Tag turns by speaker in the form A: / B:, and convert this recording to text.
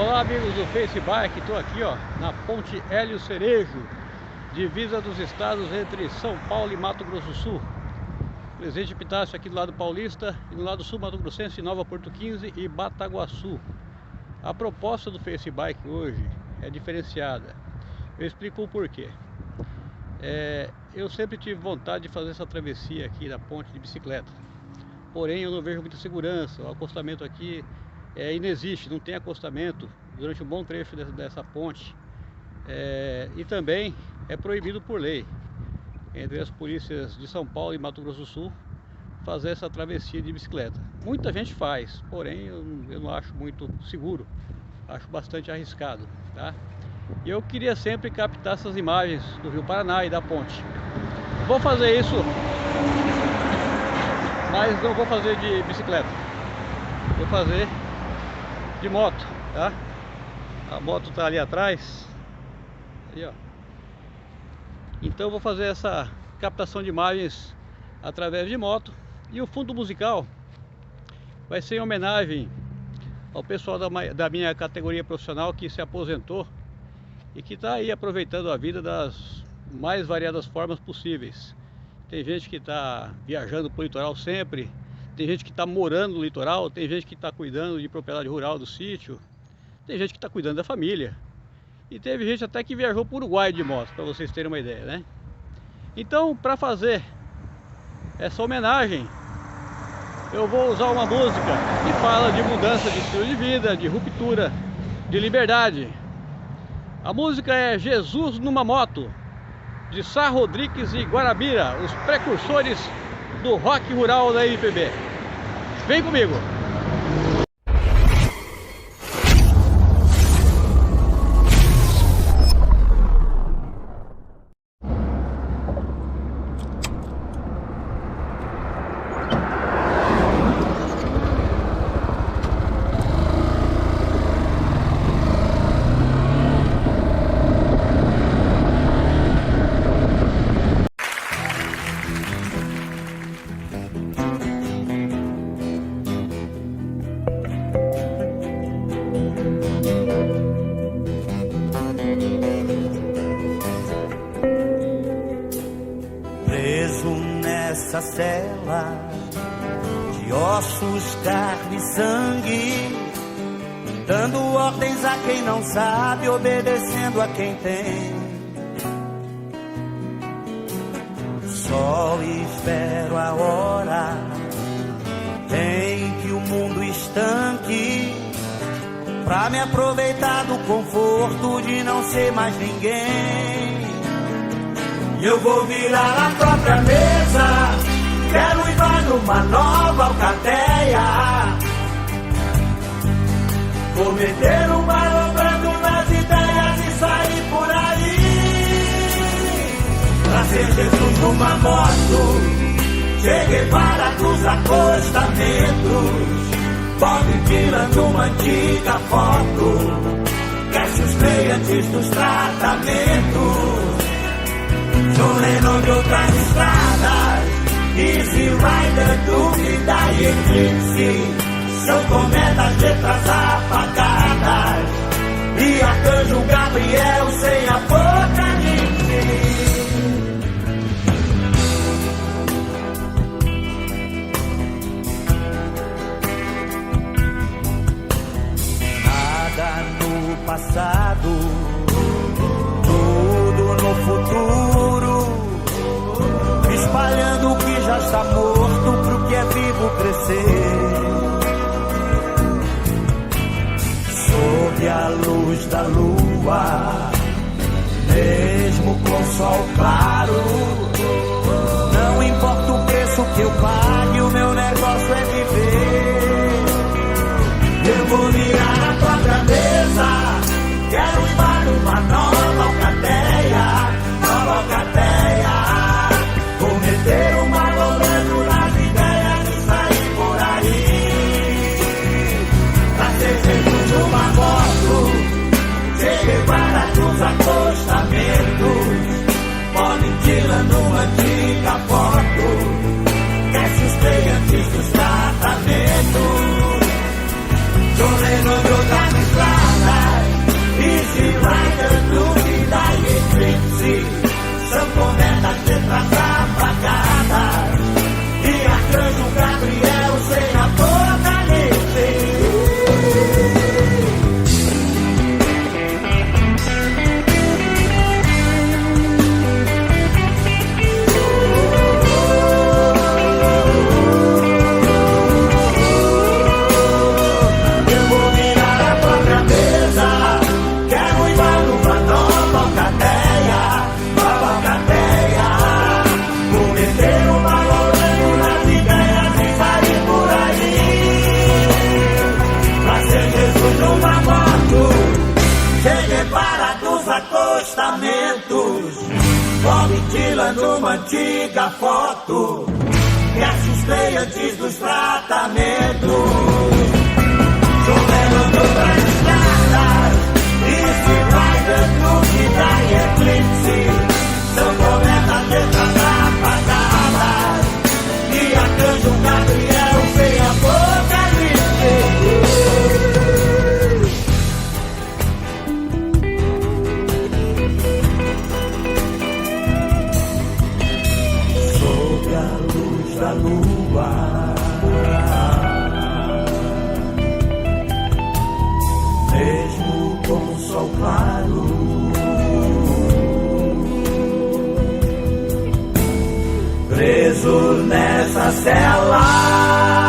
A: Olá amigos do Facebook, estou aqui na Ponte Hélio Cerejo, divisa dos estados entre São Paulo e Mato Grosso do Sul. Presidente Epitácio aqui do lado paulista e do lado sul Mato Grossense, Nova Porto 15 e Bataguaçu. A proposta do Facebook hoje é diferenciada. Eu explico o porquê. Eu sempre tive vontade de fazer essa travessia aqui da ponte de bicicleta. Porém eu não vejo muita segurança, o acostamento aqui inexiste, não tem acostamento durante um bom trecho dessa ponte. E também é proibido por lei, entre as polícias de São Paulo e Mato Grosso do Sul, fazer essa travessia de bicicleta. Muita gente faz, porém eu não acho muito seguro, acho bastante arriscado, tá? E eu queria sempre captar essas imagens do Rio Paraná e da ponte. Vou fazer isso, mas não vou fazer de bicicleta, vou fazer de moto, tá? A moto tá ali atrás, ali, ó. Então eu vou fazer essa captação de imagens através de moto. E o fundo musical vai ser em homenagem ao pessoal da minha categoria profissional que se aposentou e que está aí aproveitando a vida das mais variadas formas possíveis. Tem gente que está viajando para o litoral sempre, tem gente que está morando no litoral, tem gente que está cuidando de propriedade rural do sítio, tem gente que está cuidando da família. E teve gente até que viajou para o Uruguai de moto, para vocês terem uma ideia, né? Então, para fazer essa homenagem, eu vou usar uma música que fala de mudança de estilo de vida, de ruptura, de liberdade. A música é Jesus numa Moto, de Sá Rodrigues e Guarabira, os precursores do rock rural da MPB. Vem comigo!
B: Nessa cela de ossos, carne e sangue, dando ordens a quem não sabe, obedecendo a quem tem. Só espero a hora em que o mundo estanque, pra me aproveitar do conforto de não ser mais ninguém. Eu vou virar a própria mesa, quero ir numa nova alcateia, vou meter um malobrando nas ideias e sair por aí, pra ser Jesus numa moto, Che Guevara dos acostamentos, Bob Dylan numa antiga foto, Cassius Clay antes dos tratamentos, John Lennon de outras estradas, Easy Rider, dúvida e eclipse, são cometas, letras apagadas, e Arcanjo Gabriel sem apocalipse. Nada no passado, tudo no futuro, espalhando o que já está morto pro que é vivo crescer. Sob a luz da lua, mesmo com sol claro, não importa o preço que eu pague, o meu negócio é viver. Eu vou virar a própria mesa, quero ir numa nova alcateia, nova alcateia. Vou meter um malobrando nas ideias e sair por aí, pra ser Jesus numa moto, Che Guevara dos acostamentos, Bob Dylan numa antiga foto, Cassius Clay antes dos tratamentos, John Lennon de outras estradas, mostrando uma antiga foto que assusta antes dos tratamentos. Chovendo todas as estradas e se vai dando que dá em eclipse. São cometas letras apagadas e arcanjo Gabriel sem apocalipse. Sob a luz da lua, mesmo com o sol claro, preso nessa cela.